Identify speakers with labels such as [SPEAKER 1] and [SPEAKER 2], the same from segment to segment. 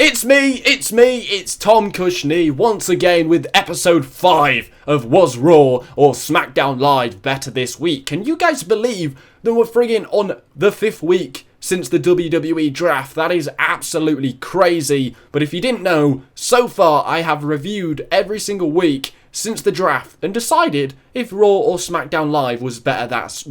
[SPEAKER 1] It's Tom Cushney once again with episode 5 of Was Raw or Smackdown Live better this week. Can you guys believe that we're friggin' on the 5th week since the WWE draft? That is absolutely crazy. But if you didn't know, so far I have reviewed every single week since the draft and decided if Raw or Smackdown Live was better that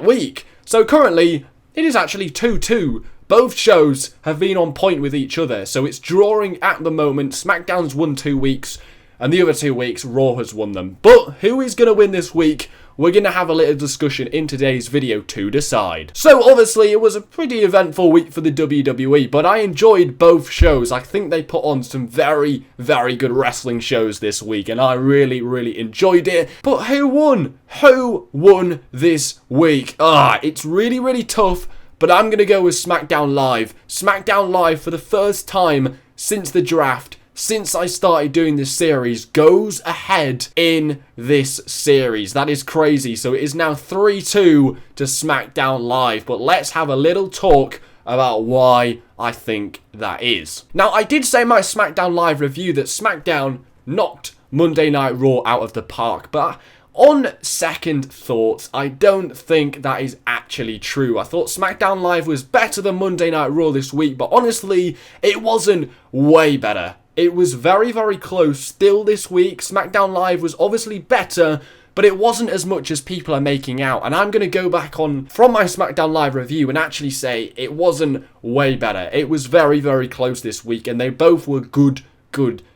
[SPEAKER 1] week. So currently, it is actually 2-2. Both shows have been on point with each other, so it's drawing at the moment. SmackDown's won 2 weeks, and the other 2 weeks, Raw has won them. But who is going to win this week? We're going to have a little discussion in today's video to decide. So obviously, it was a pretty eventful week for the WWE, but I enjoyed both shows. I think they put on some very, very good wrestling shows this week, and I really, really enjoyed it. But who won? Who won this week? It's really, really tough. But I'm going to go with Smackdown Live. Smackdown Live, for the first time since the draft, since I started doing this series, goes ahead in this series. That is crazy. So it is now 3-2 to Smackdown Live. But let's have a little talk about why I think that is. Now, I did say in my Smackdown Live review that Smackdown knocked Monday Night Raw out of the park. But on second thoughts, I don't think that is actually true. I thought SmackDown Live was better than Monday Night Raw this week, but honestly, it wasn't way better. It was very, very close still this week. SmackDown Live was obviously better, but it wasn't as much as people are making out. And I'm going to go back on from my SmackDown Live review and actually say it wasn't way better. It was very, very close this week, and they both were good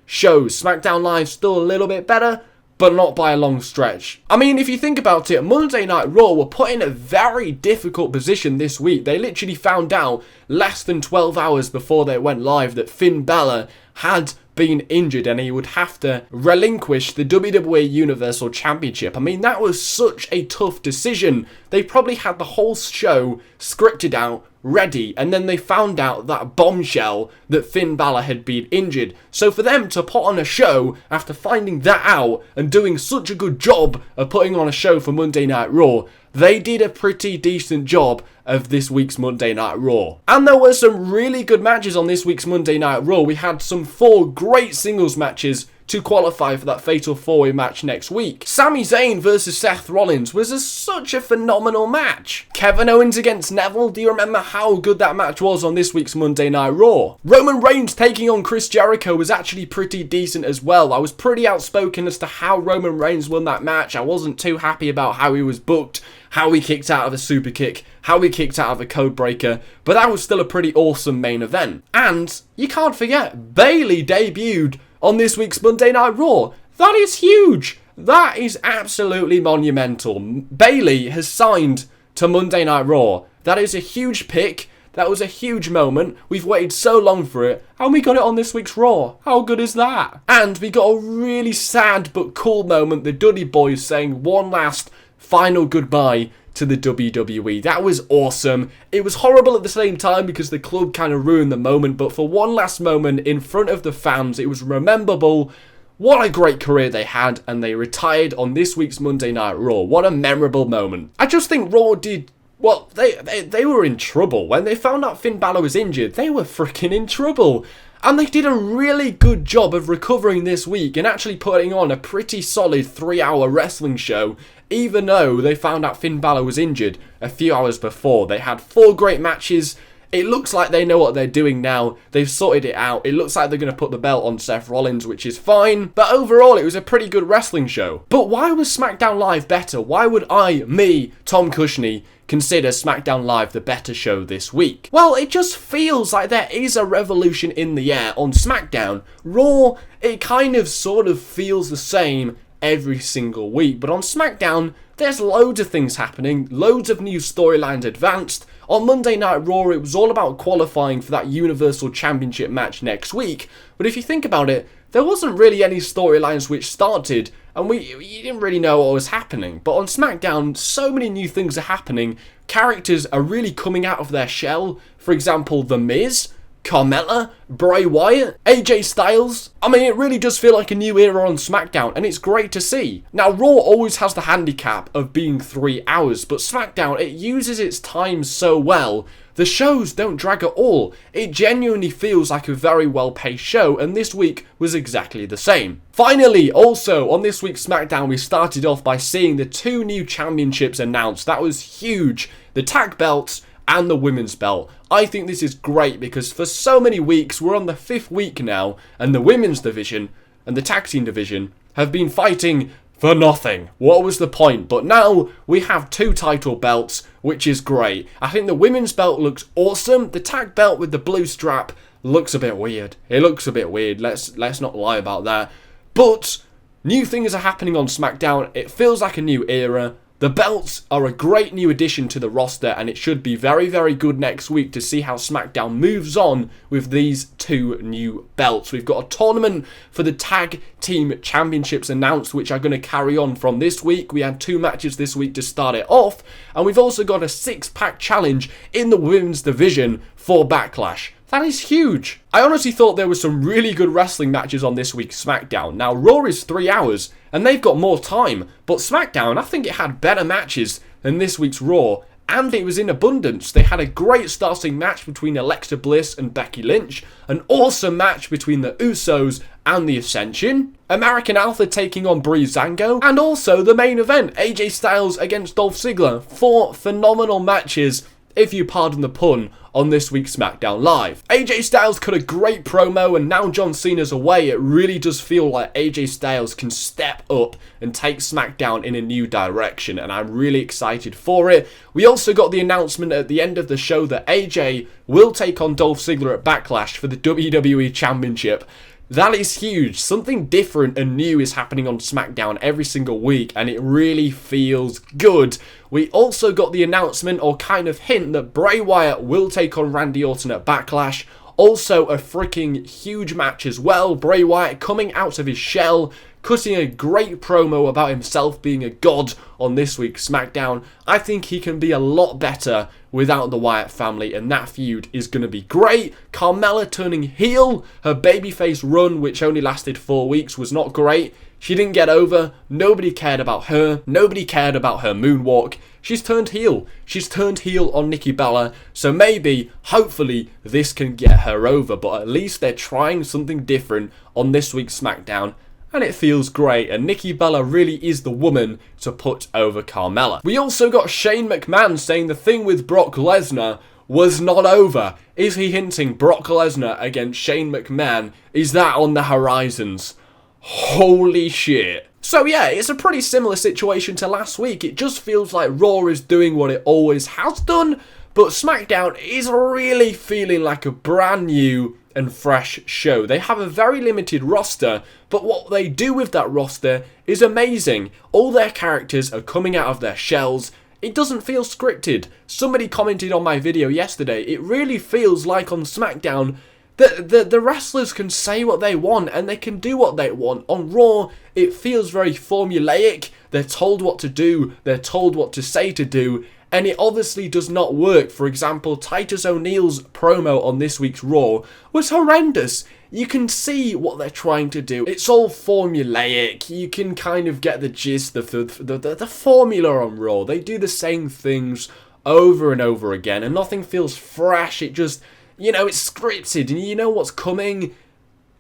[SPEAKER 1] shows. SmackDown Live still a little bit better, but not by a long stretch. I mean, if you think about it, Monday Night Raw were put in a very difficult position this week. They literally found out less than 12 hours before they went live that Finn Balor had been injured and he would have to relinquish the WWE Universal Championship. I mean, that was such a tough decision. They probably had the whole show scripted out, ready, and then they found out that bombshell that Finn Balor had been injured. So for them to put on a show after finding that out and doing such a good job of putting on a show for Monday Night Raw, they did a pretty decent job of this week's Monday Night Raw. And there were some really good matches on this week's Monday Night Raw. We had some 4 great singles matches to qualify for that Fatal 4-Way match next week. Sami Zayn versus Seth Rollins was such a phenomenal match. Kevin Owens against Neville, do you remember how good that match was on this week's Monday Night Raw? Roman Reigns taking on Chris Jericho was actually pretty decent as well. I was pretty outspoken as to how Roman Reigns won that match. I wasn't too happy about how he was booked, how he kicked out of a super kick, how he kicked out of a code breaker, but that was still a pretty awesome main event. And you can't forget, Bayley debuted on this week's Monday Night Raw. That is huge. That is absolutely monumental. Bayley has signed to Monday Night Raw. That is a huge pick. That was a huge moment. We've waited so long for it, and we got it on this week's Raw. How good is that? And we got a really sad but cool moment. The Dudley Boys saying one last final goodbye to the WWE. That was awesome. It was horrible at the same time because the club kind of ruined the moment, but for one last moment in front of the fans, it was rememberable. What a great career they had, and they retired on this week's Monday Night Raw. What a memorable moment. I just think Raw did, well, they were in trouble. When they found out Finn Balor was injured, they were freaking in trouble. And they did a really good job of recovering this week and actually putting on a pretty solid 3-hour wrestling show, even though they found out Finn Balor was injured a few hours before. They had 4 great matches. It looks like they know what they're doing now. They've sorted it out. It looks like they're going to put the belt on Seth Rollins, which is fine. But overall, it was a pretty good wrestling show. But why was SmackDown Live better? Why would me, Tom Cushney, consider SmackDown Live the better show this week? Well, it just feels like there is a revolution in the air on SmackDown. Raw, it kind of sort of feels the same every single week. But on SmackDown, there's loads of things happening, loads of new storylines advanced. On Monday Night Raw, it was all about qualifying for that Universal Championship match next week. But if you think about it, there wasn't really any storylines which started, and you didn't really know what was happening. But on SmackDown, so many new things are happening. Characters are really coming out of their shell. For example, The Miz, Carmella, Bray Wyatt, AJ Styles. I mean, it really does feel like a new era on SmackDown, and it's great to see. Now, Raw always has the handicap of being 3 hours, but SmackDown, it uses its time so well The shows don't drag at all. It genuinely feels like a very well-paced show, and this week was exactly the same. Finally, also, on this week's SmackDown, we started off by seeing the 2 new championships announced. That was huge. The tag belts and the women's belt. I think this is great because for so many weeks, we're on the 5th week now, and the women's division and the tag team division have been fighting for nothing. What was the point? But now we have 2 title belts, which is great. I think the women's belt looks awesome. The tag belt with the blue strap looks a bit weird. It looks a bit weird. Let's not lie about that. But new things are happening on SmackDown. It feels like a new era. The belts are a great new addition to the roster, and it should be very, very good next week to see how SmackDown moves on with these 2 new belts. We've got a tournament for the Tag Team Championships announced, which are going to carry on from this week. We had 2 matches this week to start it off, and we've also got a 6-pack challenge in the women's division for Backlash. That is huge. I honestly thought there were some really good wrestling matches on this week's SmackDown. Now, Raw is 3 hours, and they've got more time. But SmackDown, I think it had better matches than this week's Raw, and it was in abundance. They had a great starting match between Alexa Bliss and Becky Lynch, an awesome match between the Usos and the Ascension, American Alpha taking on Breezango, and also the main event, AJ Styles against Dolph Ziggler. 4 phenomenal matches, if you pardon the pun, on this week's SmackDown Live. AJ Styles cut a great promo, and now John Cena's away, it really does feel like AJ Styles can step up and take SmackDown in a new direction, and I'm really excited for it. We also got the announcement at the end of the show that AJ will take on Dolph Ziggler at Backlash for the WWE Championship. That is huge. Something different and new is happening on SmackDown every single week, and it really feels good. We also got the announcement, or kind of hint, that Bray Wyatt will take on Randy Orton at Backlash. Also a freaking huge match as well. Bray Wyatt coming out of his shell, cutting a great promo about himself being a god on this week's SmackDown. I think he can be a lot better without the Wyatt family, and that feud is going to be great. Carmella turning heel. Her babyface run, which only lasted 4 weeks, was not great. She didn't get over. Nobody cared about her. Nobody cared about her moonwalk. She's turned heel. She's turned heel on Nikki Bella. So maybe, hopefully, this can get her over. But at least they're trying something different on this week's SmackDown, and it feels great, and Nikki Bella really is the woman to put over Carmella. We also got Shane McMahon saying the thing with Brock Lesnar was not over. Is he hinting Brock Lesnar against Shane McMahon? Is that on the horizons? Holy shit. So yeah, it's a pretty similar situation to last week. It just feels like Raw is doing what it always has done, but SmackDown is really feeling like a brand new and fresh show. They have a very limited roster, but what they do with that roster is amazing. All their characters are coming out of their shells. It doesn't feel scripted. Somebody commented on my video yesterday, it really feels like on SmackDown the wrestlers can say what they want and they can do what they want. On Raw, it feels very formulaic. They're told what to do, they're told what to say to do, and it obviously does not work. For example, Titus O'Neil's promo on this week's Raw was horrendous. You can see what they're trying to do. It's all formulaic. You can kind of get the gist of the formula on Raw. They do the same things over and over again, and nothing feels fresh. It just, you know, it's scripted, and you know what's coming,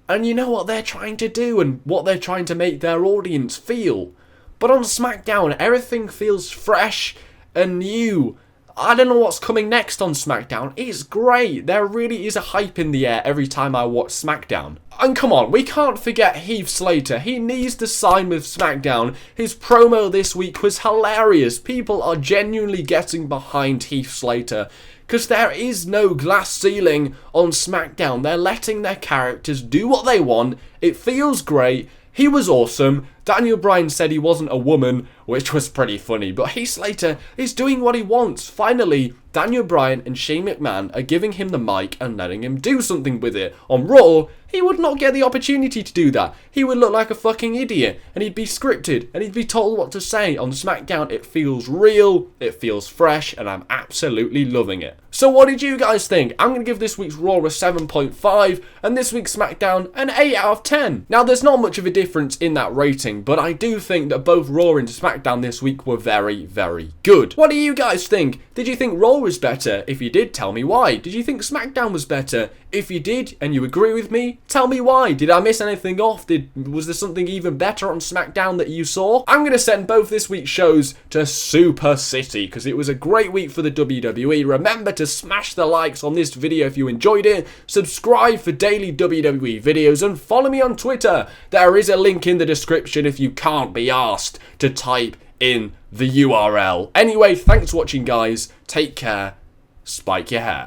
[SPEAKER 1] and you know what they're trying to do, and what they're trying to make their audience feel. But on SmackDown, everything feels fresh and new. I don't know what's coming next on SmackDown. It's great. There really is a hype in the air every time I watch SmackDown. And come on, we can't forget Heath Slater. He needs to sign with SmackDown. His promo this week was hilarious. People are genuinely getting behind Heath Slater, because there is no glass ceiling on SmackDown. They're letting their characters do what they want. It feels great. He was awesome. Daniel Bryan said he wasn't a woman, which was pretty funny, but Heath Slater is doing what he wants. Finally, Daniel Bryan and Shane McMahon are giving him the mic and letting him do something with it. On Raw, he would not get the opportunity to do that. He would look like a fucking idiot, and he'd be scripted, and he'd be told what to say. On SmackDown, it feels real, it feels fresh, and I'm absolutely loving it. So what did you guys think? I'm going to give this week's Raw a 7.5, and this week's SmackDown an 8 out of 10. Now, there's not much of a difference in that rating, amazing, but I do think that both Raw and SmackDown this week were very, very good. What do you guys think? Did you think Raw was better? If you did, tell me why. Did you think SmackDown was better? If you did, and you agree with me, tell me why. Did I miss anything off? Was there something even better on SmackDown that you saw? I'm going to send both this week's shows to Super City, because it was a great week for the WWE. Remember to smash the likes on this video if you enjoyed it, subscribe for daily WWE videos, and follow me on Twitter. There is a link in the description if you can't be asked to type in the URL. Anyway, thanks for watching, guys. Take care. Spike your hair.